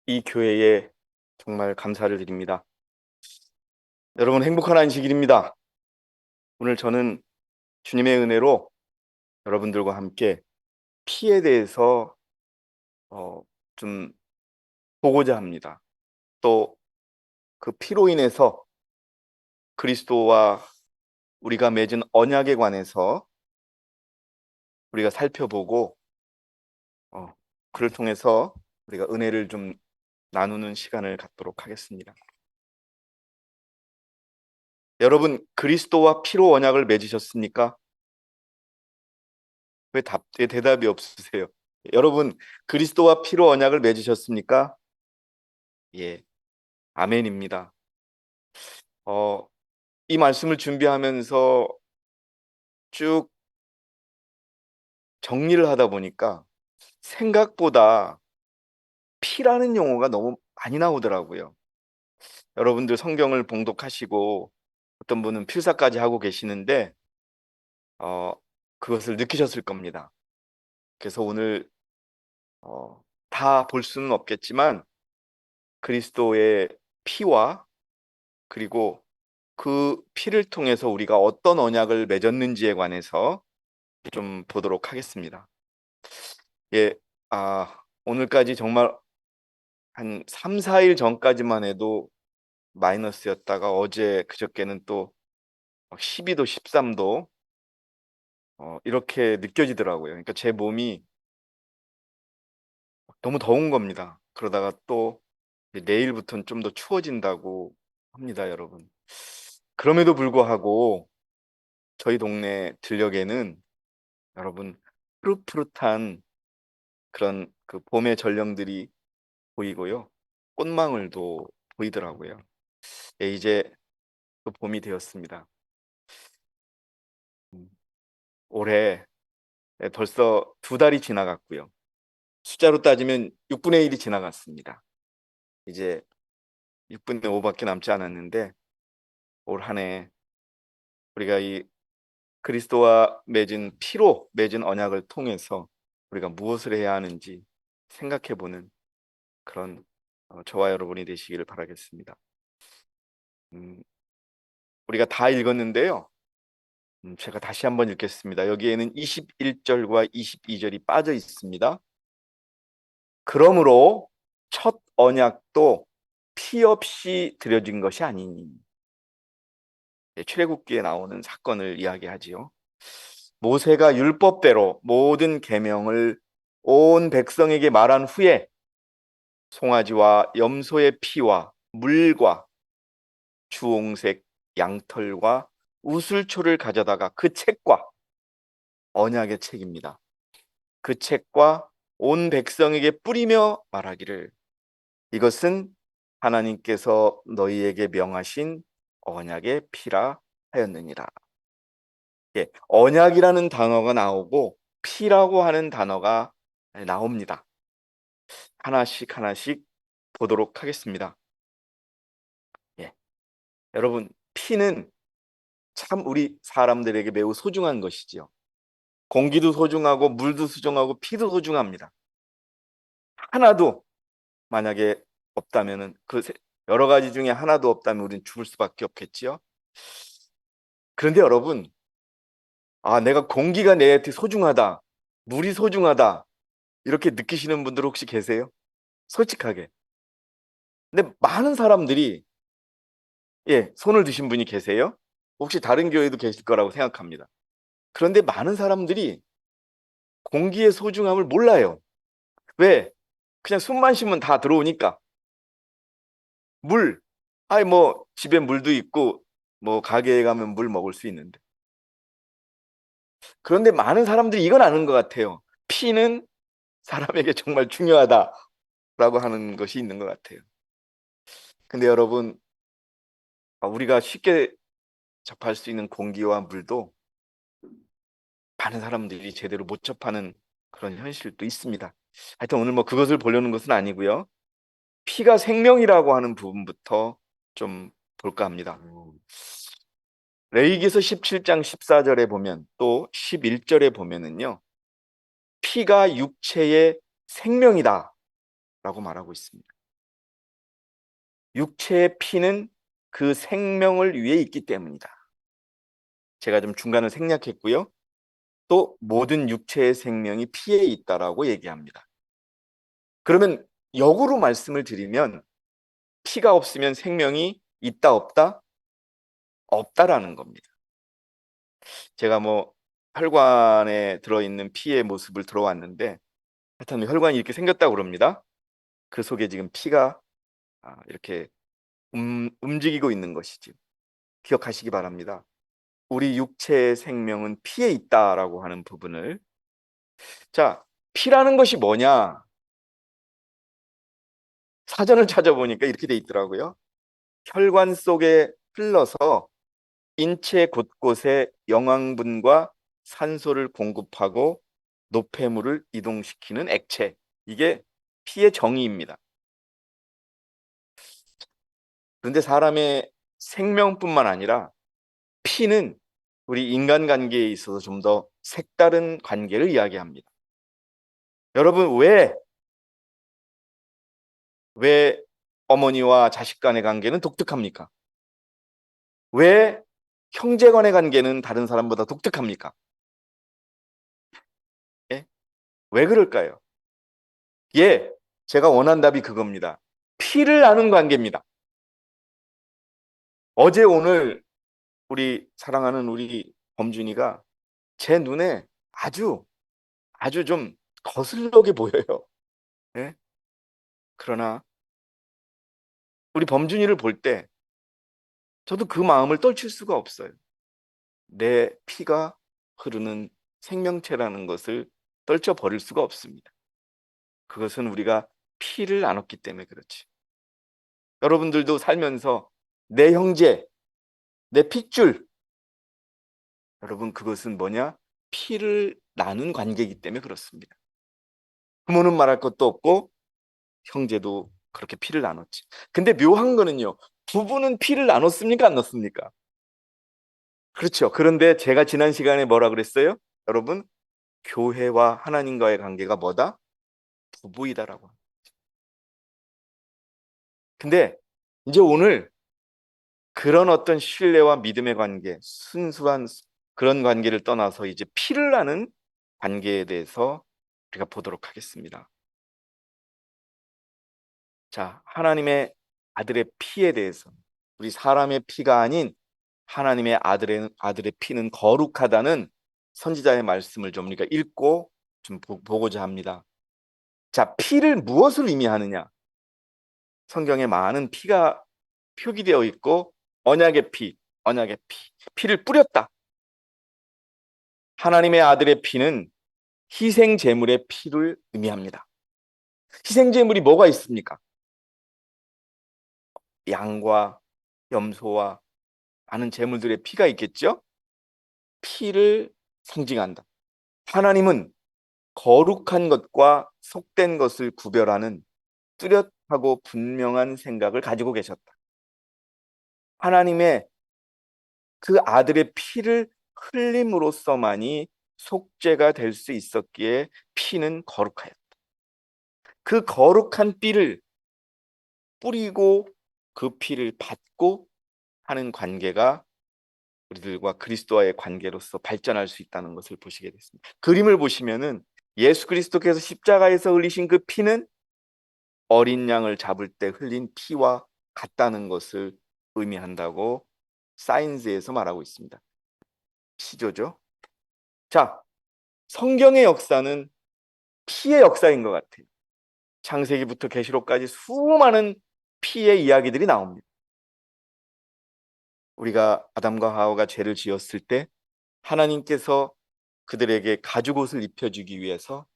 이 교회에 정말 감사를 드립니다. 여러분 행복한 안식일입니다. 오늘 저는 주님의 은혜로 여러분들과 함께 피에 대해서 어, 좀 보고자 합니다. 또 그 피로 인해서 그리스도와 우리가 맺은 언약에 관해서 우리가 살펴보고 어, 그를 통해서 우리가 은혜를 좀 나누는 시간을 갖도록 하겠습니다. 여러분 그리스도와 피로 언약을 맺으셨습니까? 왜 대답이 없으세요? 여러분 그리스도와 피로 언약을 맺으셨습니까? 예, 아멘입니다. 어, 이 말씀을 준비하면서 쭉 정리를 하다 보니까 생각보다 피라는 용어가 너무 많이 나오더라고요. 여러분들 성경을 봉독하시고 어떤 분은 필사까지 하고 계시는데 어, 그것을 느끼셨을 겁니다. 그래서 오늘 다 볼 수는 없겠지만 그리스도의 피와 그리고 그 피를 통해서 우리가 어떤 언약을 맺었는지에 관해서 좀 보도록 하겠습니다. 예, 오늘까지 정말 한 3, 4일 전까지만 해도 마이너스였다가 어제 그저께는 또 12도, 13도 이렇게 느껴지더라고요. 그러니까 제 몸이 너무 더운 겁니다. 그러다가 또 내일부터는 좀 더 추워진다고 합니다, 여러분. 그럼에도 불구하고 저희 동네 들녘에는 여러분 푸릇푸릇한 그런 그 봄의 전령들이 보이고요. 꽃망울도 보이더라고요. 예, 이제 또 봄이 되었습니다. 음, 올해 벌써 두 달이 지나갔고요. 숫자로 따지면 6분의 1이 지나갔습니다. 이제 6분의 5밖에 남지 않았는데 올 한 해 우리가 이 그리스도와 맺은 피로 맺은 언약을 통해서 우리가 무엇을 해야 하는지 생각해보는 그런 저와 여러분이 되시기를 바라겠습니다. 음, 우리가 다 읽었는데요. 제가 다시 한번 읽겠습니다. 여기에는 21절과 22절이 빠져 있습니다. 그러므로 첫 언약도 피 없이 드려진 것이 아니니. 출애굽기에 나오는 사건을 이야기하지요. 모세가 율법대로 모든 계명을 온 백성에게 말한 후에 송아지와 염소의 피와 물과 주홍색 양털과 우슬초를 가져다가 그 책과 언약의 책입니다. 그 책과 온 백성에게 뿌리며 말하기를 이것은 하나님께서 너희에게 명하신 언약의 피라 하였느니라. 예, 언약이라는 단어가 나오고 피라고 하는 단어가 나옵니다. 하나씩 하나씩 보도록 하겠습니다. 예, 여러분 피는 참 우리 사람들에게 매우 소중한 것이지요. 공기도 소중하고 물도 소중하고 피도 소중합니다. 하나도 만약에 없다면은 여러 가지 중에 하나도 없다면 우리는 죽을 수밖에 없겠지요. 그런데 여러분, 내가 공기가 내한테 소중하다, 물이 소중하다 이렇게 느끼시는 분들 혹시 계세요? 솔직하게. 근데 많은 사람들이 손을 드신 분이 계세요? 혹시 다른 교회도 계실 거라고 생각합니다. 그런데 많은 사람들이 공기의 소중함을 몰라요. 왜? 그냥 숨만 쉬면 다 들어오니까. 물. 뭐 집에 물도 있고 뭐 가게에 가면 물 먹을 수 있는데. 그런데 많은 사람들이 이건 아는 것 같아요. 피는 사람에게 정말 중요하다라고 하는 것이 있는 것 같아요. 근데 여러분, 우리가 쉽게 접할 수 있는 공기와 물도 많은 사람들이 제대로 못 접하는 그런 현실도 있습니다. 하여튼 오늘 뭐 그것을 보려는 것은 아니고요. 피가 생명이라고 하는 부분부터 좀 볼까 합니다. 레위기서 17장 14절에 보면 또 11절에 보면은요. 피가 육체의 생명이다 라고 말하고 있습니다. 육체의 피는 그 생명을 위해 있기 때문이다. 제가 좀 중간을 생략했고요. 또 모든 육체의 생명이 피에 있다라고 얘기합니다. 그러면 역으로 말씀을 드리면 피가 없으면 생명이 있다 없다? 없다라는 겁니다. 제가 뭐 혈관에 들어있는 피의 모습을 들어왔는데 하여튼 혈관이 이렇게 생겼다고 그럽니다. 그 속에 지금 피가 이렇게 움직이고 있는 것이지. 기억하시기 바랍니다. 우리 육체의 생명은 피에 있다라고 하는 부분을. 자, 피라는 것이 뭐냐? 사전을 찾아보니까 이렇게 돼 있더라고요. 혈관 속에 흘러서 인체 곳곳에 영양분과 산소를 공급하고 노폐물을 이동시키는 액체. 이게 피의 정의입니다. 그런데 사람의 생명뿐만 아니라 피는 우리 인간관계에 있어서 좀 더 색다른 관계를 이야기합니다. 여러분, 왜 어머니와 자식 간의 관계는 독특합니까? 왜 형제 간의 관계는 다른 사람보다 독특합니까? 예? 왜 그럴까요? 예, 제가 원한 답이 그겁니다. 피를 나눈 관계입니다. 어제 오늘 우리 사랑하는 우리 범준이가 제 눈에 아주 좀 거슬러게 보여요. 예? 그러나 우리 범준이를 볼 때 저도 그 마음을 떨칠 수가 없어요. 내 피가 흐르는 생명체라는 것을 떨쳐버릴 수가 없습니다. 그것은 우리가 피를 나눴기 때문에 그렇지. 여러분들도 살면서 내 형제, 내 핏줄, 여러분 그것은 뭐냐? 피를 나눈 관계이기 때문에 그렇습니다. 부모는 말할 것도 없고 형제도 그렇게 피를 나눴지. 근데 묘한 거는요. 부부는 피를 나눴습니까? 안 나눴습니까? 그렇죠. 그런데 제가 지난 시간에 뭐라 그랬어요? 여러분, 교회와 하나님과의 관계가 뭐다? 부부이다라고. 근데 이제 오늘 그런 어떤 신뢰와 믿음의 관계, 순수한 그런 관계를 떠나서 이제 피를 나는 관계에 대해서 우리가 보도록 하겠습니다. 자, 하나님의 아들의 피에 대해서 우리 사람의 피가 아닌 하나님의 아들의 피는 거룩하다는 선지자의 말씀을 좀 우리가 읽고 좀 보고자 합니다. 자, 피를 무엇을 의미하느냐? 성경에 많은 피가 표기되어 있고 언약의 피를 뿌렸다. 하나님의 아들의 피는 희생 제물의 피를 의미합니다. 희생 제물이 뭐가 있습니까? 양과 염소와 많은 제물들의 피가 있겠죠? 피를 상징한다. 하나님은 거룩한 것과 속된 것을 구별하는 뚜렷하고 분명한 생각을 가지고 계셨다. 하나님의 그 아들의 피를 흘림으로써만이 속죄가 될 수 있었기에 피는 거룩하였다. 그 거룩한 피를 뿌리고 그 피를 받고 하는 관계가 우리들과 그리스도와의 관계로서 발전할 수 있다는 것을 보시게 됐습니다. 그림을 보시면은 예수 그리스도께서 십자가에서 흘리신 그 피는 어린 양을 잡을 때 흘린 피와 같다는 것을 의미한다고 사인스에서 말하고 있습니다. 피조죠. 자, 성경의 역사는 피의 역사인 것 같아요. 창세기부터 계시록까지 수많은 피의 이야기들이 나옵니다. 우리가 아담과 하와가 죄를 지었을 때 하나님께서 그들에게 가죽옷을 입혀주기 위해서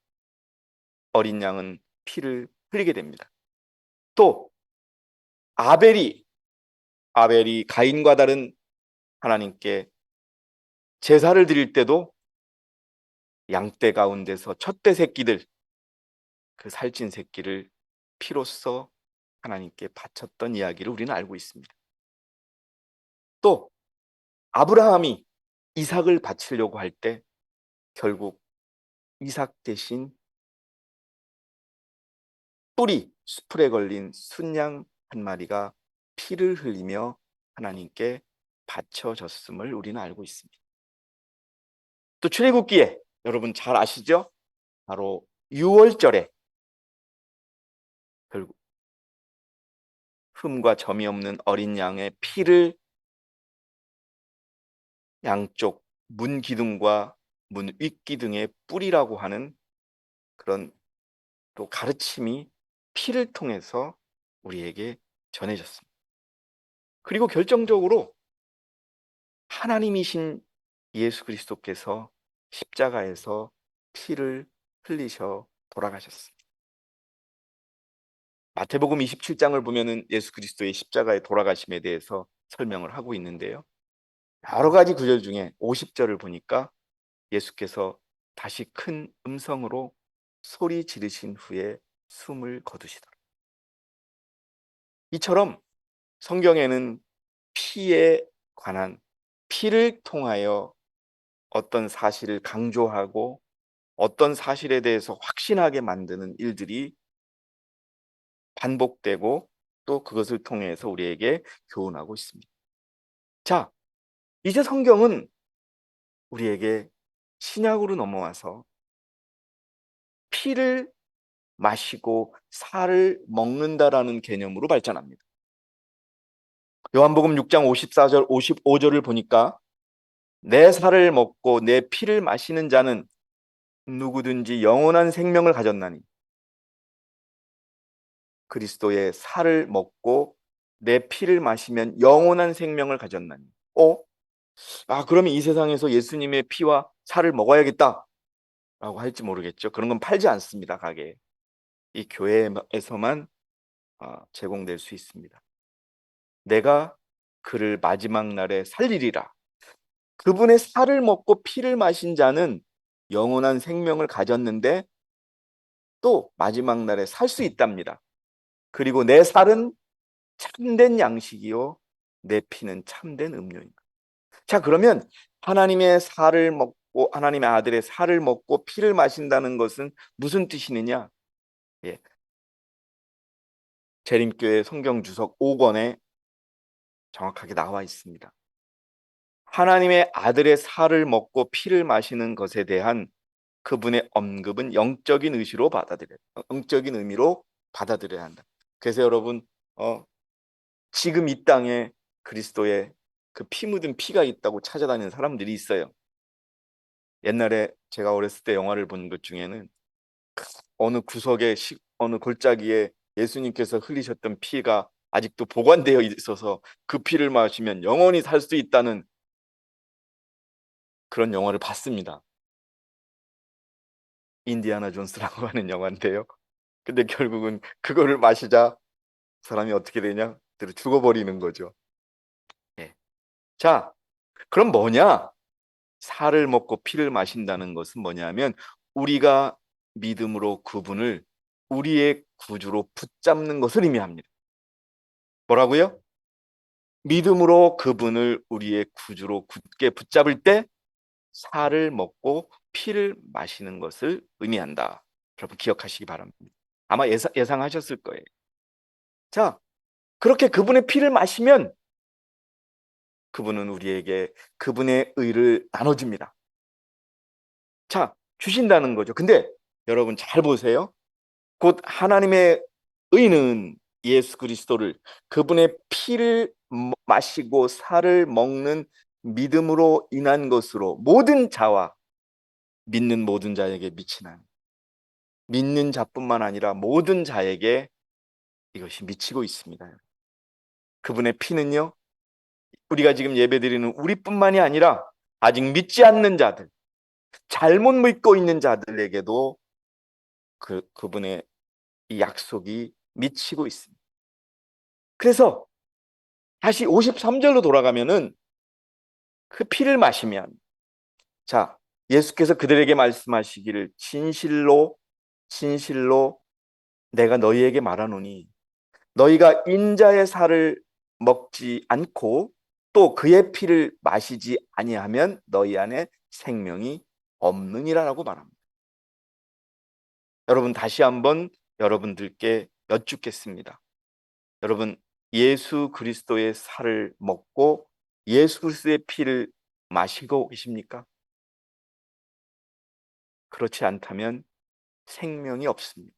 어린 양은 피를 흘리게 됩니다. 또 아벨이 가인과 다른 하나님께 제사를 드릴 때도 양떼 가운데서 첫째 새끼들, 그 살찐 새끼를 피로써 하나님께 바쳤던 이야기를 우리는 알고 있습니다. 또 아브라함이 이삭을 바치려고 할 때 결국 이삭 대신 뿔이 수풀에 걸린 순양 한 마리가 피를 흘리며 하나님께 바쳐졌음을 우리는 알고 있습니다. 또 출애굽기에 여러분 잘 아시죠? 바로 6월절에 결국 흠과 점이 없는 어린 양의 피를 양쪽 문 기둥과 문 윗기둥에 뿌리라고 하는 그런 또 가르침이 피를 통해서 우리에게 전해졌습니다. 그리고 결정적으로 하나님이신 예수 그리스도께서 십자가에서 피를 흘리셔 돌아가셨습니다. 마태복음 27장을 보면은 예수 그리스도의 십자가의 돌아가심에 대해서 설명을 하고 있는데요. 여러 가지 구절 중에 50절을 보니까 예수께서 다시 큰 음성으로 소리 지르신 후에 숨을 거두시더라. 이처럼 성경에는 피에 관한, 피를 통하여 어떤 사실을 강조하고 어떤 사실에 대해서 확신하게 만드는 일들이 반복되고 또 그것을 통해서 우리에게 교훈하고 있습니다. 자, 이제 성경은 우리에게 신약으로 넘어와서 피를 마시고 살을 먹는다라는 개념으로 발전합니다. 요한복음 6장 54절 55절을 보니까 내 살을 먹고 내 피를 마시는 자는 누구든지 영원한 생명을 가졌나니, 그리스도의 살을 먹고 내 피를 마시면 영원한 생명을 가졌나니. 그러면 이 세상에서 예수님의 피와 살을 먹어야겠다 라고 할지 모르겠죠. 그런 건 팔지 않습니다, 가게에. 이 교회에서만 제공될 수 있습니다. 내가 그를 마지막 날에 살리리라. 그분의 살을 먹고 피를 마신 자는 영원한 생명을 가졌는데 또 마지막 날에 살 수 있답니다. 그리고 내 살은 참된 양식이요 내 피는 참된 음료입니다. 자, 그러면 하나님의 살을 먹고 하나님의 아들의 살을 먹고 피를 마신다는 것은 무슨 뜻이느냐? 예. 재림교회 성경 주석 5권에 정확하게 나와 있습니다. 하나님의 아들의 살을 먹고 피를 마시는 것에 대한 그분의 언급은 영적인 영적인 의미로 받아들여야 한다. 그래서 여러분, 지금 이 땅에 그리스도의 그 피 묻은 피가 있다고 찾아다니는 사람들이 있어요. 옛날에 제가 어렸을 때 영화를 본 것 중에는 어느 구석에 어느 골짜기에 예수님께서 흘리셨던 피가 아직도 보관되어 있어서 그 피를 마시면 영원히 살 수 있다는 그런 영화를 봤습니다. 인디아나 존스라고 하는 영화인데요. 근데 결국은 그거를 마시자 사람이 어떻게 되냐? 그대로 죽어버리는 거죠. 예. 자, 그럼 뭐냐? 살을 먹고 피를 마신다는 것은 뭐냐면 우리가 믿음으로 그분을 우리의 구주로 붙잡는 것을 의미합니다. 뭐라고요? 믿음으로 그분을 우리의 구주로 굳게 붙잡을 때 살을 먹고 피를 마시는 것을 의미한다. 여러분 기억하시기 바랍니다. 아마 예상하셨을 거예요. 자, 그렇게 그분의 피를 마시면 그분은 우리에게 그분의 의를 나눠줍니다. 자, 주신다는 거죠. 근데 여러분 잘 보세요. 곧 하나님의 의는 예수 그리스도를 그분의 피를 마시고 살을 먹는 믿음으로 인한 것으로 모든 자와 믿는 모든 자에게 미치는, 믿는 자뿐만 아니라 모든 자에게 이것이 미치고 있습니다. 그분의 피는요, 우리가 지금 예배드리는 우리뿐만이 아니라 아직 믿지 않는 자들, 잘못 믿고 있는 자들에게도 그분의 이 약속이 미치고 있습니다. 그래서 다시 53절로 돌아가면은 그 피를 마시면, 자, 예수께서 그들에게 말씀하시기를 진실로 진실로 내가 너희에게 말하노니 너희가 인자의 살을 먹지 않고 또 그의 피를 마시지 아니하면 너희 안에 생명이 없느니라라고 말합니다. 여러분 다시 한번 여러분들께 여쭙겠습니다. 여러분 예수 그리스도의 살을 먹고 예수 그리스도의 피를 마시고 계십니까? 그렇지 않다면 생명이 없습니다.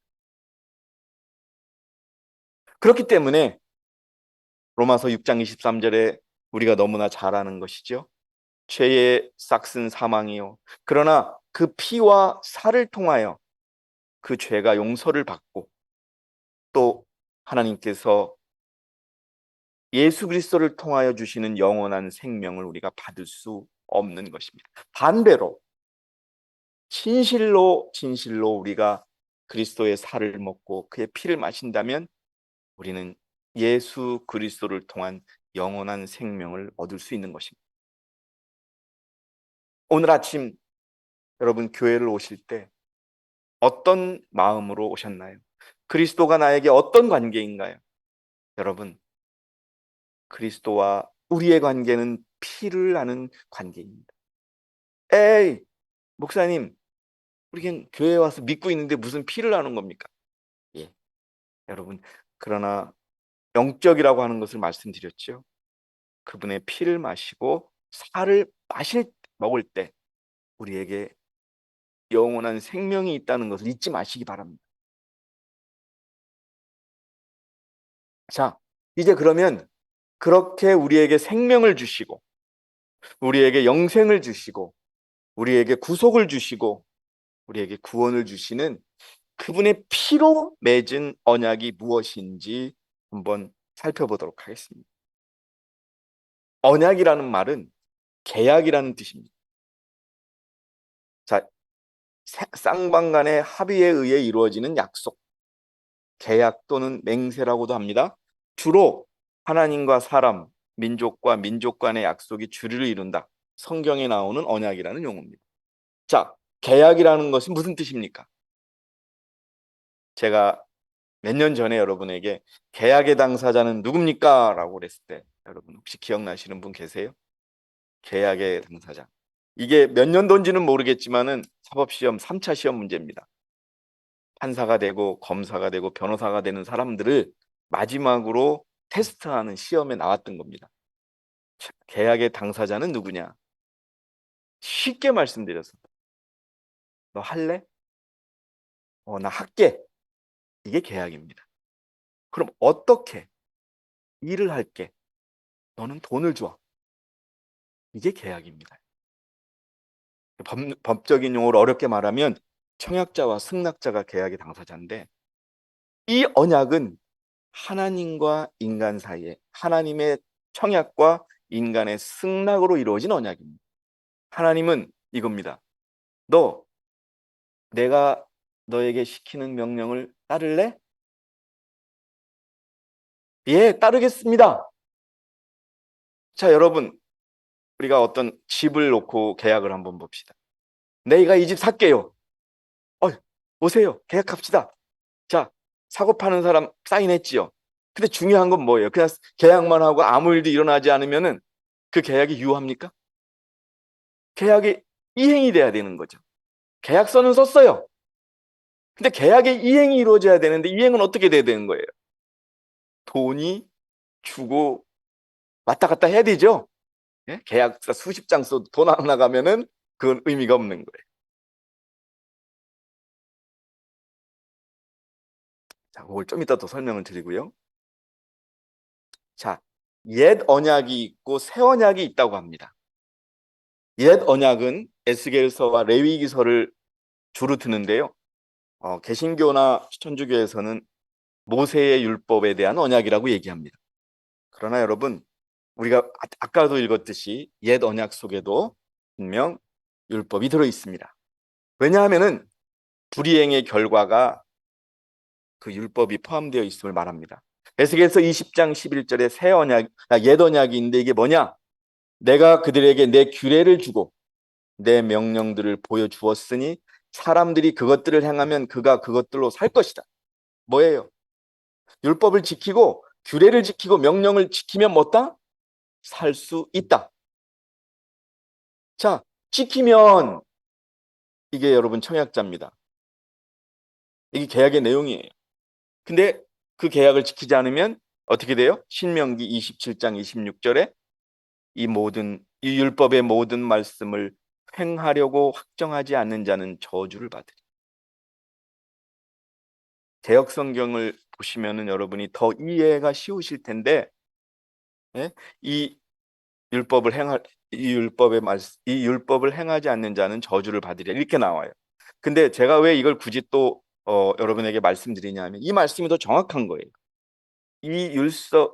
그렇기 때문에 로마서 6장 23절에 우리가 너무나 잘 아는 것이죠. 죄의 싹슨 사망이요. 그러나 그 피와 살을 통하여 그 죄가 용서를 받고 또 하나님께서 예수 그리스도를 통하여 주시는 영원한 생명을 우리가 받을 수 없는 것입니다. 반대로 진실로 우리가 그리스도의 살을 먹고 그의 피를 마신다면 우리는 예수 그리스도를 통한 영원한 생명을 얻을 수 있는 것입니다. 오늘 아침 여러분 교회를 오실 때 어떤 마음으로 오셨나요? 그리스도가 나에게 어떤 관계인가요? 여러분, 그리스도와 우리의 관계는 피를 나는 관계입니다. 에이, 목사님, 우리 그냥 교회에 와서 믿고 있는데 무슨 피를 나눈 겁니까? 예, 여러분, 그러나 영적이라고 하는 것을 말씀드렸죠. 그분의 피를 마시고 살을 먹을 때 우리에게 영원한 생명이 있다는 것을 잊지 마시기 바랍니다. 자, 이제 그러면 그렇게 우리에게 생명을 주시고 우리에게 영생을 주시고 우리에게 구속을 주시고 우리에게 구원을 주시는 그분의 피로 맺은 언약이 무엇인지 한번 살펴보도록 하겠습니다. 언약이라는 말은 계약이라는 뜻입니다. 자, 쌍방 간의 합의에 의해 이루어지는 약속, 계약 또는 맹세라고도 합니다. 주로 하나님과 사람, 민족과 민족 간의 약속이 주류를 이룬다. 성경에 나오는 언약이라는 용어입니다. 자, 계약이라는 것이 무슨 뜻입니까? 제가 몇 년 전에 여러분에게 계약의 당사자는 누굽니까? 라고 그랬을 때 여러분 혹시 기억나시는 분 계세요? 계약의 당사자. 이게 몇 년도인지는 모르겠지만은 사법시험 3차 시험 문제입니다. 판사가 되고 검사가 되고 변호사가 되는 사람들을 마지막으로 테스트하는 시험에 나왔던 겁니다. 계약의 당사자는 누구냐? 쉽게 말씀드려서 너 할래? 나 할게. 이게 계약입니다. 그럼 어떻게 일을 할게? 너는 돈을 줘. 이게 계약입니다. 법적인 용어로 어렵게 말하면 청약자와 승낙자가 계약의 당사자인데 이 언약은 하나님과 인간 사이에 하나님의 청약과 인간의 승낙으로 이루어진 언약입니다. 하나님은 이겁니다. 너 내가 너에게 시키는 명령을 따를래? 예, 따르겠습니다. 자, 여러분, 우리가 어떤 집을 놓고 계약을 한번 봅시다. 내가 이 집 살게요. 오세요. 계약합시다. 자, 사고 파는 사람 사인했지요. 근데 중요한 건 뭐예요? 그냥 계약만 하고 아무 일도 일어나지 않으면은 그 계약이 유효합니까? 계약이 이행이 돼야 되는 거죠. 계약서는 썼어요. 근데 계약의 이행이 이루어져야 되는데 이행은 어떻게 돼야 되는 거예요? 돈이 주고 왔다 갔다 해야 되죠. 예? 계약서 수십 장 써도 돈 안 나가면은 그건 의미가 없는 거예요. 자, 그걸 좀 이따 더 설명을 드리고요. 자, 옛 언약이 있고 새 언약이 있다고 합니다. 옛 언약은 에스겔서와 레위기서를 주로 드는데요. 개신교나 천주교에서는 모세의 율법에 대한 언약이라고 얘기합니다. 그러나 여러분, 우리가 아까도 읽었듯이 옛 언약 속에도 분명 율법이 들어 있습니다. 왜냐하면은 불이행의 결과가 그 율법이 포함되어 있음을 말합니다. 에스겔서 20장 11절에 옛 언약이 있는데 이게 뭐냐? 내가 그들에게 내 규례를 주고 내 명령들을 보여주었으니 사람들이 그것들을 행하면 그가 그것들로 살 것이다. 뭐예요? 율법을 지키고 규례를 지키고 명령을 지키면 뭐다? 살 수 있다. 자, 지키면 이게 여러분 청약자입니다. 이게 계약의 내용이에요. 근데 그 계약을 지키지 않으면 어떻게 돼요? 신명기 27장 26절에 이 율법의 모든 말씀을 행하려고 확정하지 않는 자는 저주를 받으리. 개역 성경을 보시면은 여러분이 더 이해가 쉬우실 텐데, 예? 이 율법을 행할 이 율법을 행하지 않는 자는 저주를 받으리라 이렇게 나와요. 근데 제가 왜 이걸 굳이 또 여러분에게 말씀드리냐면 이 말씀이 더 정확한 거예요. 이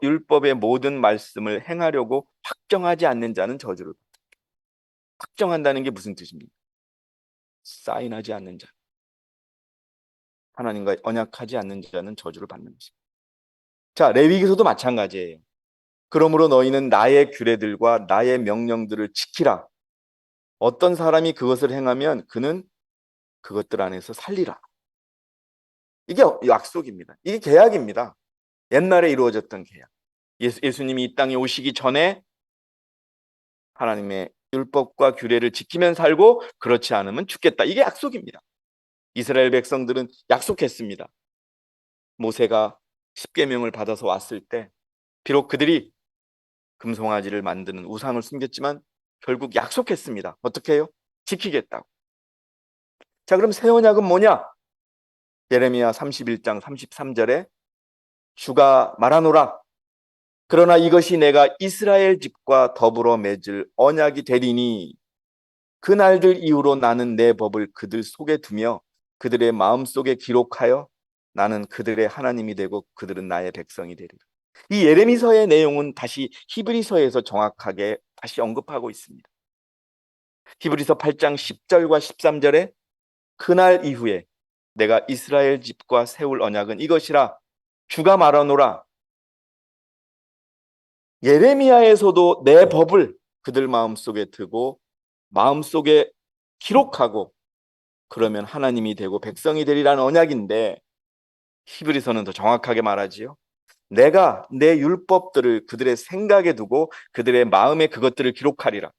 율법의 모든 말씀을 행하려고 확정하지 않는 자는 저주를 확정한다는 게 무슨 뜻입니까? 사인하지 않는 자, 하나님과 언약하지 않는 자는 저주를 받는 것입니다. 자, 레위기서도 마찬가지예요. 그러므로 너희는 나의 규례들과 나의 명령들을 지키라. 어떤 사람이 그것을 행하면 그는 그것들 안에서 살리라. 이게 약속입니다. 이게 계약입니다. 옛날에 이루어졌던 계약. 예수님이 이 땅에 오시기 전에 하나님의 율법과 규례를 지키면 살고 그렇지 않으면 죽겠다. 이게 약속입니다. 이스라엘 백성들은 약속했습니다. 모세가 십계명을 받아서 왔을 때 비록 그들이 금송아지를 만드는 우상을 숨겼지만 결국 약속했습니다. 어떻게 해요? 지키겠다고. 자, 그럼 새 언약은 뭐냐? 예레미야 31장 33절에 주가 말하노라. 그러나 이것이 내가 이스라엘 집과 더불어 맺을 언약이 되리니 그 날들 이후로 나는 내 법을 그들 속에 두며 그들의 마음속에 기록하여 나는 그들의 하나님이 되고 그들은 나의 백성이 되리라. 이 예레미서의 내용은 다시 히브리서에서 정확하게 다시 언급하고 있습니다. 히브리서 8장 10절과 13절에 그날 이후에 내가 이스라엘 집과 세울 언약은 이것이라 주가 말하노라. 예레미야에서도 내 법을 그들 마음속에 두고 마음속에 기록하고 그러면 하나님이 되고 백성이 되리라는 언약인데 히브리서는 더 정확하게 말하지요. 내가 내 율법들을 그들의 생각에 두고 그들의 마음에 그것들을 기록하리라.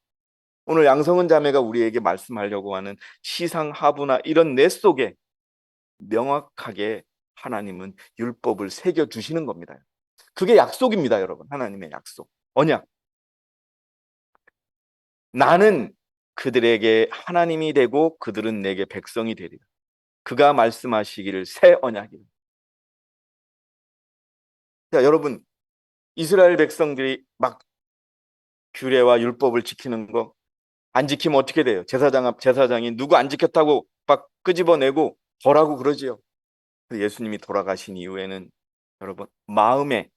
오늘 양성은 자매가 우리에게 말씀하려고 하는 시상하부나 이런 내 속에 명확하게 하나님은 율법을 새겨주시는 겁니다. 그게 약속입니다, 여러분. 하나님의 약속. 언약. 나는 그들에게 하나님이 되고 그들은 내게 백성이 되리라. 그가 말씀하시기를 새 언약이다. 자, 여러분, 이스라엘 백성들이 막 규례와 율법을 지키는 거 안 지키면 어떻게 돼요? 제사장이 누구 안 지켰다고 막 끄집어내고 벌하고 그러지요. 예수님이 돌아가신 이후에는 여러분 마음에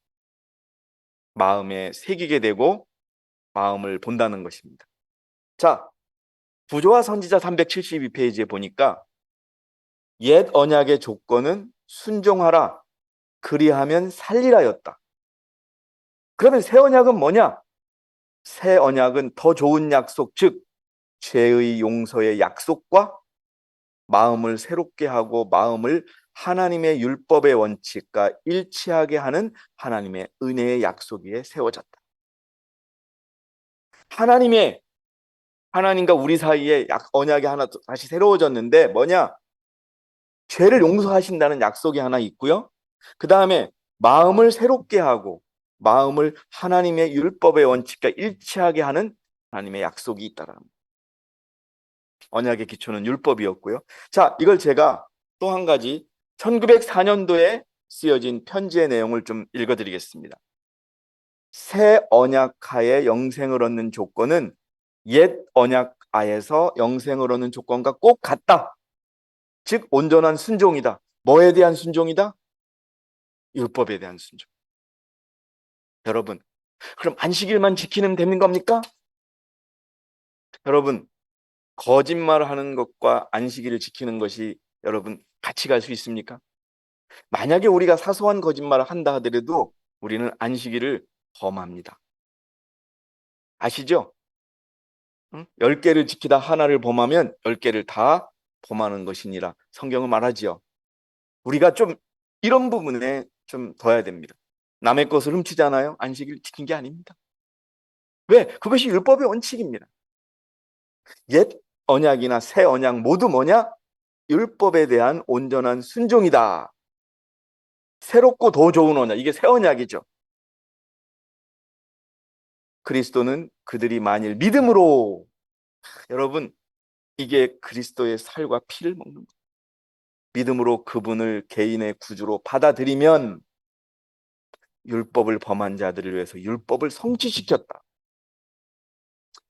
새기게 되고 마음을 본다는 것입니다. 자, 부조와 선지자 372페이지에 보니까 옛 언약의 조건은 순종하라 그리하면 살리라였다. 그러면 새 언약은 뭐냐? 새 언약은 더 좋은 약속, 즉 죄의 용서의 약속과 마음을 새롭게 하고 마음을 하나님의 율법의 원칙과 일치하게 하는 하나님의 은혜의 약속 위에 세워졌다. 하나님과 우리 사이에 언약이 하나 다시 새로워졌는데 뭐냐? 죄를 용서하신다는 약속이 하나 있고요. 그 다음에 마음을 새롭게 하고 마음을 하나님의 율법의 원칙과 일치하게 하는 하나님의 약속이 있다라는 거예요. 언약의 기초는 율법이었고요. 자, 이걸 제가 또 한 가지 1904년도에 쓰여진 편지의 내용을 좀 읽어드리겠습니다. 새 언약하에 영생을 얻는 조건은 옛 언약하에서 영생을 얻는 조건과 꼭 같다. 즉 온전한 순종이다. 뭐에 대한 순종이다? 율법에 대한 순종. 여러분, 그럼 안식일만 지키면 되는 겁니까? 여러분, 거짓말하는 것과 안식일을 지키는 것이 여러분 같이 갈 수 있습니까? 만약에 우리가 사소한 거짓말을 한다 하더라도 우리는 안식일을 범합니다. 아시죠? 10개를 지키다 하나를 범하면 10개를 다 범하는 것이니라 성경은 말하지요. 우리가 좀 이런 부분에 좀 둬야 됩니다. 남의 것을 훔치잖아요. 안식일 지킨 게 아닙니다. 왜? 그것이 율법의 원칙입니다. 옛 언약이나 새 언약 모두 뭐냐? 율법에 대한 온전한 순종이다. 새롭고 더 좋은 언약, 이게 새 언약이죠. 그리스도는 그들이 만일 믿음으로, 여러분, 이게 그리스도의 살과 피를 먹는 거예요. 믿음으로 그분을 개인의 구주로 받아들이면 율법을 범한 자들을 위해서 율법을 성취시켰다.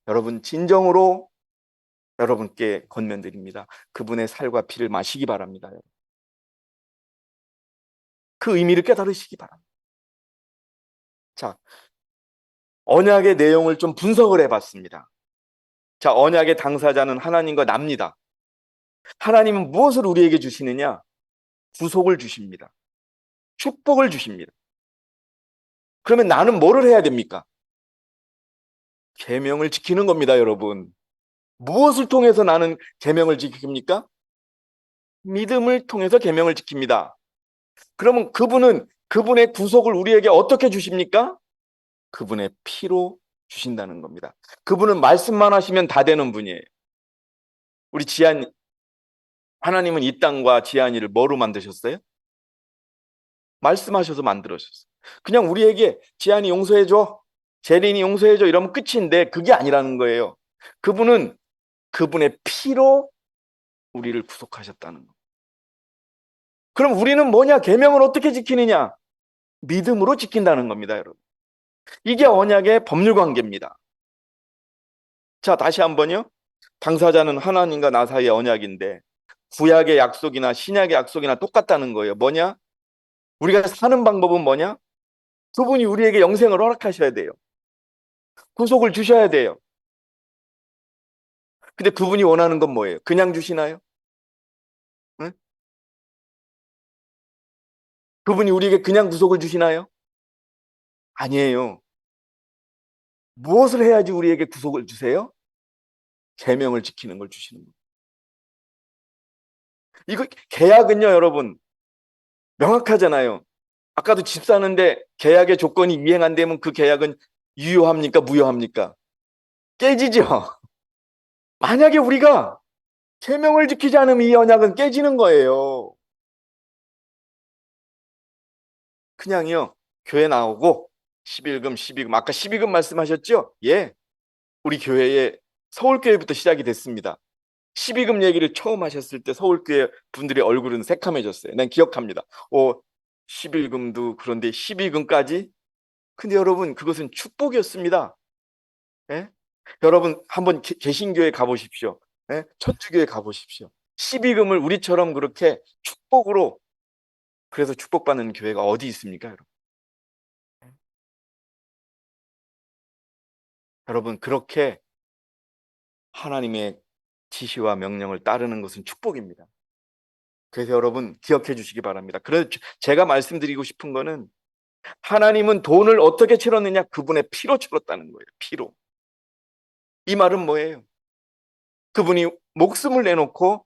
여러분, 진정으로 여러분께 권면드립니다. 그분의 살과 피를 마시기 바랍니다. 그 의미를 깨달으시기 바랍니다. 자, 언약의 내용을 좀 분석을 해봤습니다. 자, 언약의 당사자는 하나님과 납니다. 하나님은 무엇을 우리에게 주시느냐? 구속을 주십니다. 축복을 주십니다. 그러면 나는 뭐를 해야 됩니까? 계명을 지키는 겁니다, 여러분. 무엇을 통해서 나는 계명을 지킵니까? 믿음을 통해서 계명을 지킵니다. 그러면 그분은 그분의 구속을 우리에게 어떻게 주십니까? 그분의 피로 주신다는 겁니다. 그분은 말씀만 하시면 다 되는 분이에요. 우리 지한 하나님은 이 땅과 지한이를 뭐로 만드셨어요? 말씀하셔서 만들으셨어요. 그냥 우리에게 지한이 용서해줘, 제린이 용서해줘 이러면 끝인데 그게 아니라는 거예요. 그분은 그분의 피로 우리를 구속하셨다는 거. 그럼 우리는 뭐냐? 계명을 어떻게 지키느냐? 믿음으로 지킨다는 겁니다, 여러분. 이게 언약의 법률 관계입니다. 자, 다시 한번요. 당사자는 하나님과 나 사이의 언약인데 구약의 약속이나 신약의 약속이나 똑같다는 거예요. 뭐냐? 우리가 사는 방법은 뭐냐? 그분이 우리에게 영생을 허락하셔야 돼요. 구속을 주셔야 돼요. 근데 그분이 원하는 건 뭐예요? 그냥 주시나요? 응? 그분이 우리에게 그냥 구속을 주시나요? 아니에요. 무엇을 해야지 우리에게 구속을 주세요? 계명을 지키는 걸 주시는 거예요. 이거 계약은요, 여러분, 명확하잖아요. 아까도 집 사는데 계약의 조건이 이행 안 되면 그 계약은 유효합니까? 무효합니까? 깨지죠. 만약에 우리가 계명을 지키지 않으면 이 언약은 깨지는 거예요. 그냥요, 교회 나오고 11금, 12금, 아까 12금 말씀하셨죠? 예, 우리 교회에 서울교회부터 시작이 됐습니다. 12금 얘기를 처음 하셨을 때 서울교회 분들의 얼굴은 새카매졌어요. 난 기억합니다. 11금도 그런데 12금까지? 근데 여러분, 그것은 축복이었습니다. 예? 여러분, 한번 개신교회 가보십시오. 예? 천주교회 가보십시오. 12금을 우리처럼 그렇게 축복으로, 그래서 축복받는 교회가 어디 있습니까, 여러분? 여러분, 그렇게 하나님의 지시와 명령을 따르는 것은 축복입니다. 그래서 여러분 기억해 주시기 바랍니다. 그래서 제가 말씀드리고 싶은 거는 하나님은 돈을 어떻게 치렀느냐? 그분의 피로 치렀다는 거예요. 피로. 이 말은 뭐예요? 그분이 목숨을 내놓고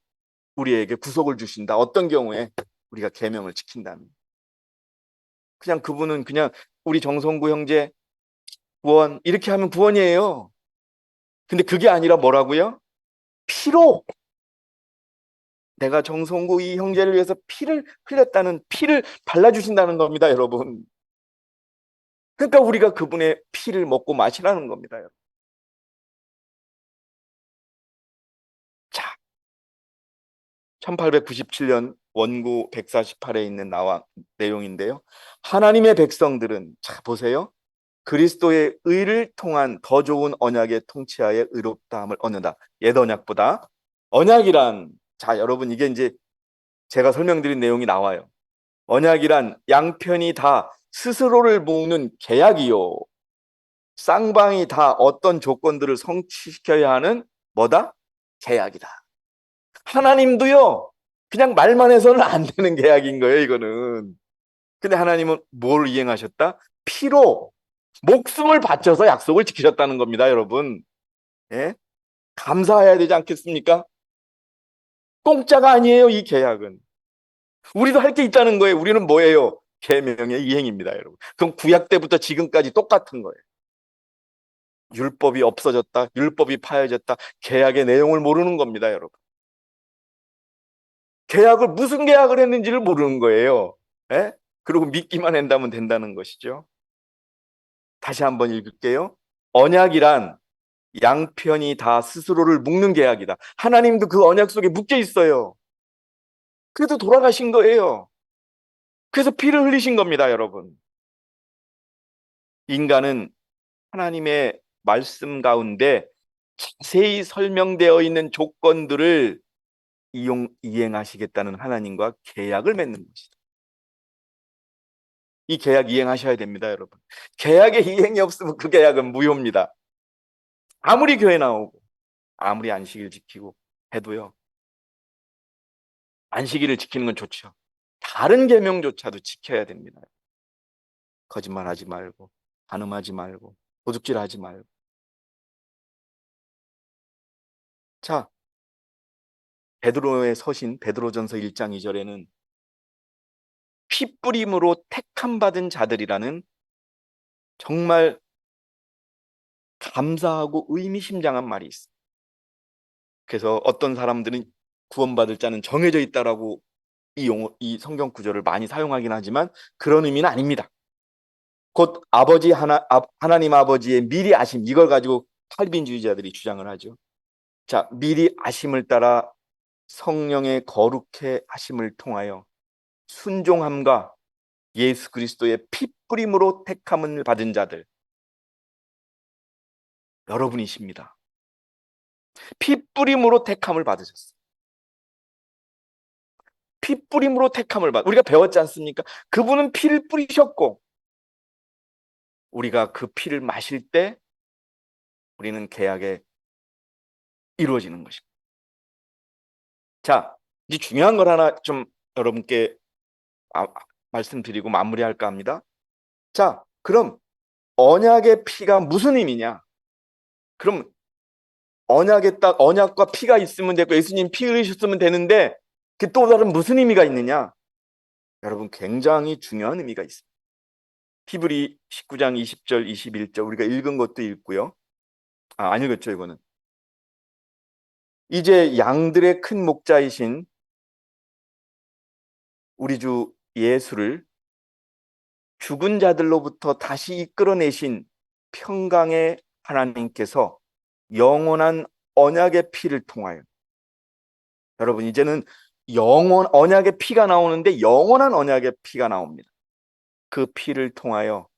우리에게 구속을 주신다. 어떤 경우에? 우리가 계명을 지킨다면. 그냥 그분은 그냥 우리 정성구 형제 구원 이렇게 하면 구원이에요. 근데 그게 아니라 뭐라고요? 피로. 내가 정성구 이 형제를 위해서 피를 흘렸다는, 피를 발라주신다는 겁니다, 여러분. 그러니까 우리가 그분의 피를 먹고 마시라는 겁니다, 여러분. 자, 1897년 원고 148에 있는 나와 내용인데요. 하나님의 백성들은, 자, 보세요. 그리스도의 의를 통한 더 좋은 언약의 통치하에 의롭다함을 얻는다. 옛 언약보다. 언약이란, 자, 여러분, 이게 이제 제가 설명드린 내용이 나와요. 언약이란 양편이 다 스스로를 묶는 계약이요. 쌍방이 다 어떤 조건들을 성취시켜야 하는 뭐다? 계약이다. 하나님도요, 그냥 말만 해서는 안 되는 계약인 거예요, 이거는. 근데 하나님은 뭘 이행하셨다? 피로 목숨을 바쳐서 약속을 지키셨다는 겁니다, 여러분. 예? 감사해야 되지 않겠습니까? 공짜가 아니에요, 이 계약은. 우리도 할 게 있다는 거예요. 우리는 뭐예요? 계명의 이행입니다, 여러분. 그럼 구약 때부터 지금까지 똑같은 거예요. 율법이 없어졌다, 율법이 파해졌다, 계약의 내용을 모르는 겁니다, 여러분. 계약을 무슨 계약을 했는지를 모르는 거예요. 예? 그리고 믿기만 한다면 된다는 것이죠. 다시 한번 읽을게요. 언약이란 양편이 다 스스로를 묶는 계약이다. 하나님도 그 언약 속에 묶여 있어요. 그래서 돌아가신 거예요. 그래서 피를 흘리신 겁니다, 여러분. 인간은 하나님의 말씀 가운데 자세히 설명되어 있는 조건들을 이행하시겠다는 하나님과 계약을 맺는 것이다. 이 계약 이행하셔야 됩니다, 여러분. 계약의 이행이 없으면 그 계약은 무효입니다. 아무리 교회 나오고 아무리 안식일 지키고 해도요. 안식일을 지키는 건 좋죠. 다른 계명조차도 지켜야 됩니다. 거짓말하지 말고, 간음하지 말고, 도둑질하지 말고. 자, 베드로의 서신 베드로전서 1장 2절에는 피 뿌림으로 택함 받은 자들이라는 정말 감사하고 의미심장한 말이 있어요. 그래서 어떤 사람들은 구원받을 자는 정해져 있다라고 이 성경 구절을 많이 사용하긴 하지만 그런 의미는 아닙니다. 곧 하나님 아버지의 미리 아심, 이걸 가지고 칼빈주의자들이 주장을 하죠. 자, 미리 아심을 따라 성령의 거룩해 하심을 통하여 순종함과 예수 그리스도의 피 뿌림으로 택함을 받은 자들, 여러분이십니다. 피 뿌림으로 택함을 받으셨어요. 피 뿌림으로 택함을 우리가 배웠지 않습니까? 그분은 피를 뿌리셨고 우리가 그 피를 마실 때 우리는 계약에 이루어지는 것입니다. 자, 이제 중요한 걸 하나 좀 여러분께 말씀드리고 마무리할까 합니다. 자, 그럼 언약의 피가 무슨 의미냐? 그럼 언약과 피가 있으면 되고 예수님 피 흘리셨으면 되는데 그 또 다른 무슨 의미가 있느냐? 여러분 굉장히 중요한 의미가 있습니다. 히브리 19장 20절 21절 우리가 읽은 것도 읽고요. 안 읽었죠, 이거는. 이제 양들의 큰 목자이신 우리 주 예수를 죽은 자들로부터 다시 이끌어내신 평강의 하나님께서 영원한 언약의 피를 통하여, 여러분 이제는 언약의 피가 나오는데 영원한 언약의 피가 나옵니다. 그 피를 통하여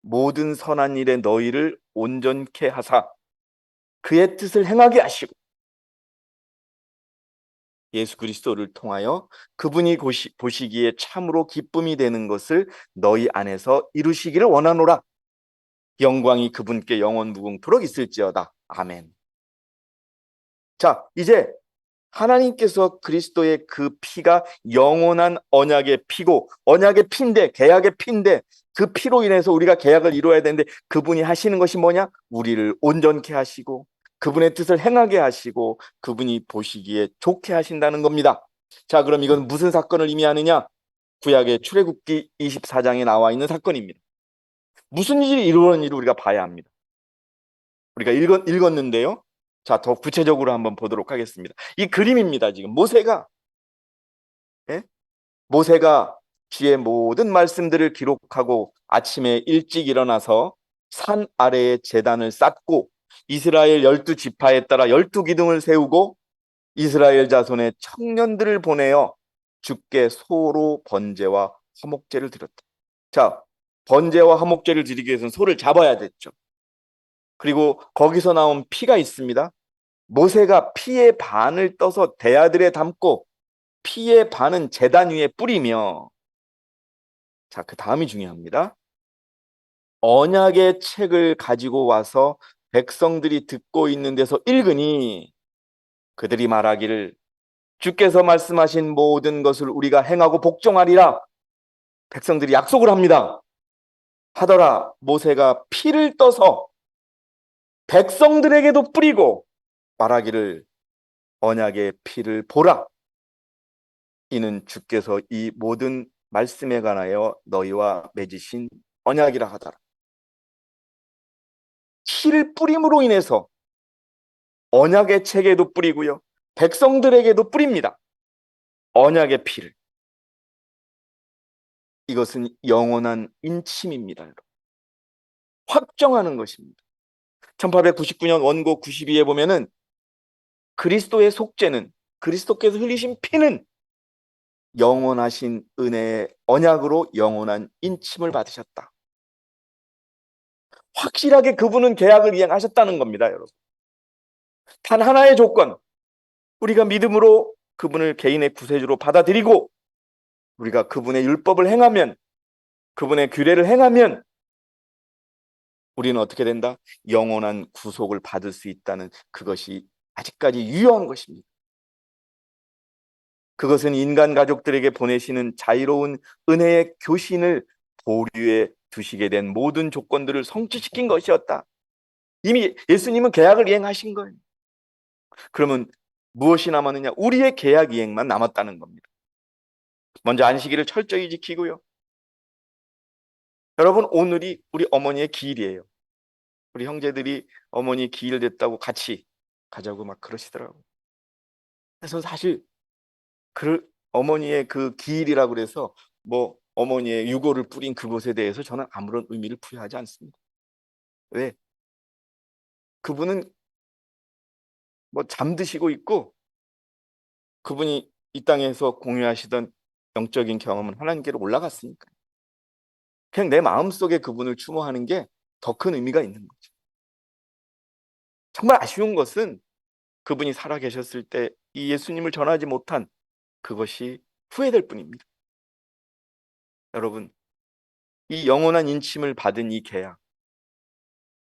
모든 선한 일에 너희를 온전케 하사 그의 뜻을 행하게 하시고 예수 그리스도를 통하여 그분이 보시기에 참으로 기쁨이 되는 것을 너희 안에서 이루시기를 원하노라. 영광이 그분께 영원 무궁토록 있을지어다. 아멘. 자, 이제 하나님께서 그리스도의 그 피가 영원한 언약의 피고, 언약의 피인데, 계약의 피인데, 그 피로 인해서 우리가 계약을 이루어야 되는데 그분이 하시는 것이 뭐냐? 우리를 온전케 하시고 그분의 뜻을 행하게 하시고 그분이 보시기에 좋게 하신다는 겁니다. 자, 그럼 이건 무슨 사건을 의미하느냐? 구약의 출애굽기 24장에 나와 있는 사건입니다. 무슨 일이 이루어졌는지를 우리가 봐야 합니다. 우리가 읽었는데요. 자, 더 구체적으로 한번 보도록 하겠습니다. 이 그림입니다. 지금 예? 모세가 주의 모든 말씀들을 기록하고 아침에 일찍 일어나서 산 아래에 제단을 쌓고 이스라엘 12지파에 따라 12기둥을 세우고 이스라엘 자손의 청년들을 보내어 주께 소로 번제와 화목제를 드렸다. 자, 번제와 화목제를 드리기 위해서는 소를 잡아야 됐죠. 그리고 거기서 나온 피가 있습니다. 모세가 피의 반을 떠서 대야들에 담고 피의 반은 제단 위에 뿌리며, 자, 그 다음이 중요합니다. 언약의 책을 가지고 와서 백성들이 듣고 있는 데서 읽으니 그들이 말하기를 주께서 말씀하신 모든 것을 우리가 행하고 복종하리라. 백성들이 약속을 합니다. 하더라. 모세가 피를 떠서 백성들에게도 뿌리고 말하기를 언약의 피를 보라. 이는 주께서 이 모든 말씀에 관하여 너희와 맺으신 언약이라 하더라. 피를 뿌림으로 인해서 언약의 책에도 뿌리고요. 백성들에게도 뿌립니다. 언약의 피를. 이것은 영원한 인침입니다. 확정하는 것입니다. 1899년 원고 92에 보면은 그리스도의 속죄는, 그리스도께서 흘리신 피는 영원하신 은혜의 언약으로 영원한 인침을 받으셨다. 확실하게 그분은 계약을 이행하셨다는 겁니다, 여러분. 단 하나의 조건, 우리가 믿음으로 그분을 개인의 구세주로 받아들이고 우리가 그분의 율법을 행하면, 그분의 규례를 행하면 우리는 어떻게 된다? 영원한 구속을 받을 수 있다는, 그것이 아직까지 유효한 것입니다. 그것은 인간 가족들에게 보내시는 자유로운 은혜의 교신을 보류에 두시게 된 모든 조건들을 성취시킨 것이었다. 이미 예수님은 계약을 이행하신 거예요. 그러면 무엇이 남았느냐? 우리의 계약 이행만 남았다는 겁니다. 먼저 안식일을 철저히 지키고요. 여러분, 오늘이 우리 어머니의 기일이에요. 우리 형제들이 어머니 기일 됐다고 같이 가자고 막 그러시더라고요. 그래서 사실 그 어머니의 그 기일이라고 그래서 뭐 어머니의 유골을 뿌린 그곳에 대해서 저는 아무런 의미를 부여하지 않습니다. 왜? 그분은 뭐 잠드시고 있고, 그분이 이 땅에서 공유하시던 영적인 경험은 하나님께로 올라갔으니까 그냥 내 마음속에 그분을 추모하는 게 더 큰 의미가 있는 거죠. 정말 아쉬운 것은 그분이 살아계셨을 때 이 예수님을 전하지 못한 그것이 후회될 뿐입니다. 여러분, 이 영원한 인침을 받은 이 계약,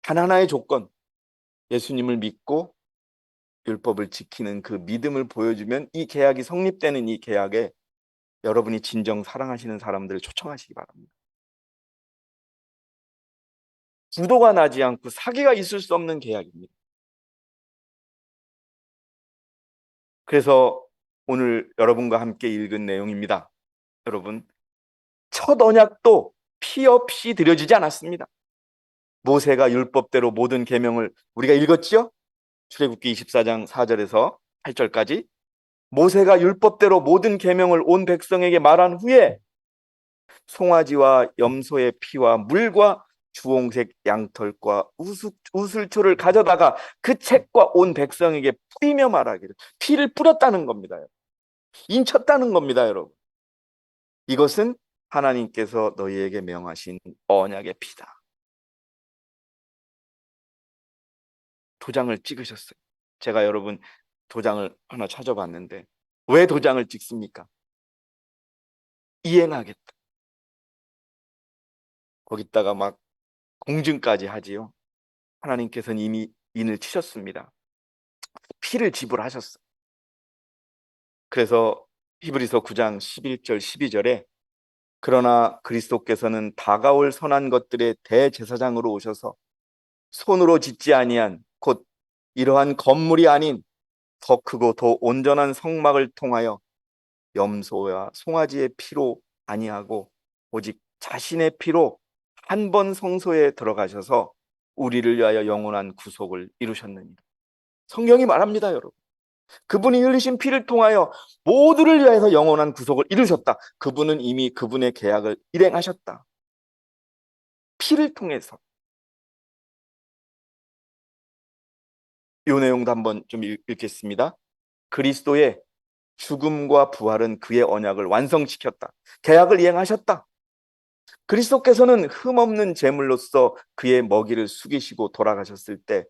단 하나의 조건, 예수님을 믿고 율법을 지키는 그 믿음을 보여주면 이 계약이 성립되는, 이 계약에 여러분이 진정 사랑하시는 사람들을 초청하시기 바랍니다. 부도가 나지 않고 사기가 있을 수 없는 계약입니다. 그래서 오늘 여러분과 함께 읽은 내용입니다. 여러분, 첫 언약도 피 없이 드려지지 않았습니다. 모세가 율법대로 모든 계명을 우리가 읽었죠? 출애굽기 24장 4절에서 8절까지 모세가 율법대로 모든 계명을 온 백성에게 말한 후에 송아지와 염소의 피와 물과 주홍색 양털과 우슬초를 가져다가 그 책과 온 백성에게 뿌리며 말하기를, 피를 뿌렸다는 겁니다. 인쳤다는 겁니다, 여러분. 이것은 하나님께서 너희에게 명하신 언약의 피다. 도장을 찍으셨어요. 제가 여러분 도장을 하나 찾아봤는데 왜 도장을 찍습니까? 이행하겠다. 거기다가 막 공증까지 하지요. 하나님께서는 이미 인을 치셨습니다. 피를 지불하셨어요. 그래서 히브리서 9장 11절 12절에 그러나 그리스도께서는 다가올 선한 것들의 대제사장으로 오셔서 손으로 짓지 아니한 곧 이러한 건물이 아닌 더 크고 더 온전한 성막을 통하여 염소와 송아지의 피로 아니하고 오직 자신의 피로 한 번 성소에 들어가셔서 우리를 위하여 영원한 구속을 이루셨느니라. 성경이 말합니다, 여러분. 그분이 흘리신 피를 통하여 모두를 위하여서 영원한 구속을 이루셨다. 그분은 이미 그분의 계약을 일행하셨다. 피를 통해서. 이 내용도 한번 좀 읽겠습니다. 그리스도의 죽음과 부활은 그의 언약을 완성시켰다. 계약을 이행하셨다. 그리스도께서는 흠없는 제물로서 그의 먹이를 숙이시고 돌아가셨을 때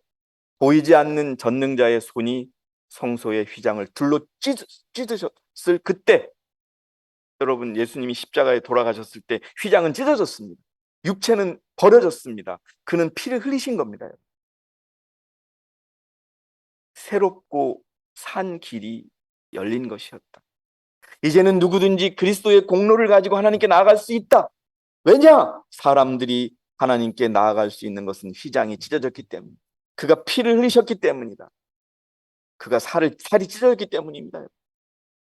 보이지 않는 전능자의 손이 성소의 휘장을 둘로 찢으셨을 그때, 여러분, 예수님이 십자가에 돌아가셨을 때 휘장은 찢어졌습니다. 육체는 버려졌습니다. 그는 피를 흘리신 겁니다. 새롭고 산 길이 열린 것이었다. 이제는 누구든지 그리스도의 공로를 가지고 하나님께 나아갈 수 있다. 왜냐? 사람들이 하나님께 나아갈 수 있는 것은 휘장이 찢어졌기 때문에, 그가 피를 흘리셨기 때문이다. 그가 살이 찢어졌기 때문입니다.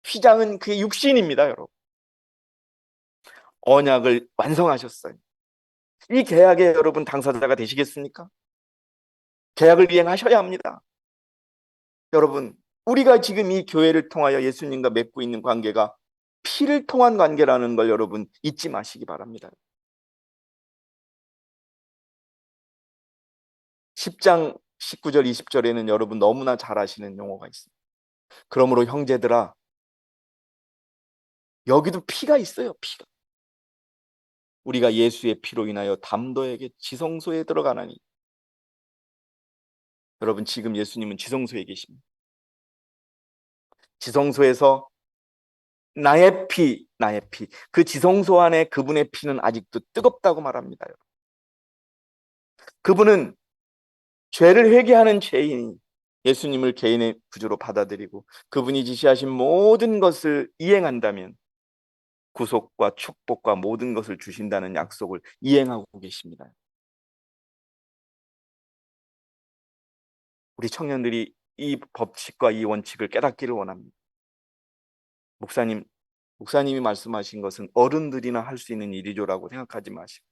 휘장은 그의 육신입니다, 여러분. 언약을 완성하셨어요. 이 계약에 여러분 당사자가 되시겠습니까? 계약을 이행하셔야 합니다. 여러분, 우리가 지금 이 교회를 통하여 예수님과 맺고 있는 관계가 피를 통한 관계라는 걸 여러분 잊지 마시기 바랍니다. 10장 19절, 20절에는 여러분 너무나 잘 아시는 용어가 있습니다. 그러므로 형제들아, 여기도 피가 있어요. 피가. 우리가 예수의 피로 인하여 담도에게 지성소에 들어가나니. 여러분, 지금 예수님은 지성소에 계십니다. 지성소에서 나의 피, 나의 피. 그 지성소 안에 그분의 피는 아직도 뜨겁다고 말합니다. 그분은 죄를 회개하는 죄인이 예수님을 개인의 구주로 받아들이고 그분이 지시하신 모든 것을 이행한다면 구속과 축복과 모든 것을 주신다는 약속을 이행하고 계십니다. 우리 청년들이 이 법칙과 이 원칙을 깨닫기를 원합니다. 목사님이 말씀하신 것은 어른들이나 할 수 있는 일이죠라고 생각하지 마시고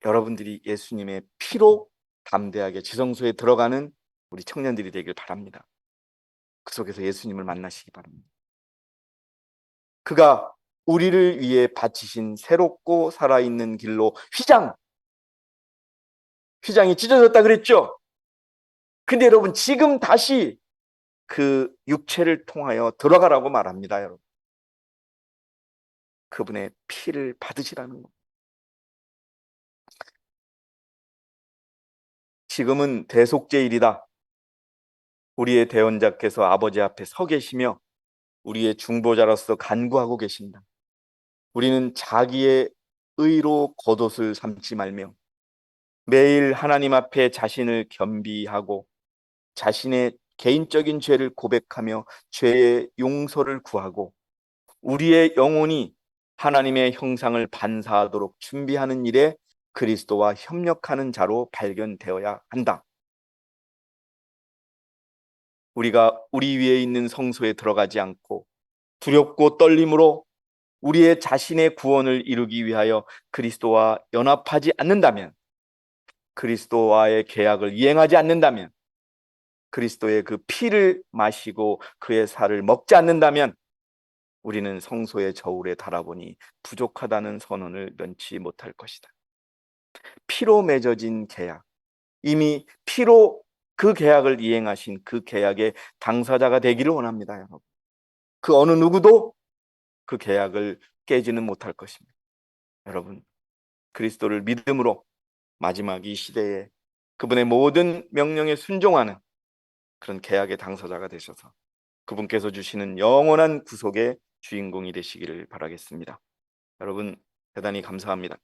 여러분들이 예수님의 피로 담대하게 지성소에 들어가는 우리 청년들이 되길 바랍니다. 그 속에서 예수님을 만나시기 바랍니다. 그가 우리를 위해 바치신 새롭고 살아있는 길로 휘장이 찢어졌다 그랬죠. 근데 여러분 지금 다시 그 육체를 통하여 들어가라고 말합니다. 여러분, 그분의 피를 받으시라는 것. 지금은 대속제일이다. 우리의 대언자께서 아버지 앞에 서 계시며 우리의 중보자로서 간구하고 계신다. 우리는 자기의 의로 겉옷을 삼지 말며 매일 하나님 앞에 자신을 겸비하고 자신의 개인적인 죄를 고백하며 죄의 용서를 구하고 우리의 영혼이 하나님의 형상을 반사하도록 준비하는 일에 그리스도와 협력하는 자로 발견되어야 한다. 우리가 우리 위에 있는 성소에 들어가지 않고 두렵고 떨림으로 우리의 자신의 구원을 이루기 위하여 그리스도와 연합하지 않는다면, 그리스도와의 계약을 이행하지 않는다면, 그리스도의 그 피를 마시고 그의 살을 먹지 않는다면 우리는 성소의 저울에 달아보니 부족하다는 선언을 면치 못할 것이다. 피로 맺어진 계약, 이미 피로 그 계약을 이행하신 그 계약의 당사자가 되기를 원합니다. 여러분, 그 어느 누구도 그 계약을 깨지는 못할 것입니다. 여러분, 그리스도를 믿음으로 마지막 이 시대에 그분의 모든 명령에 순종하는 그런 계약의 당사자가 되셔서 그분께서 주시는 영원한 구속의 주인공이 되시기를 바라겠습니다. 여러분, 대단히 감사합니다.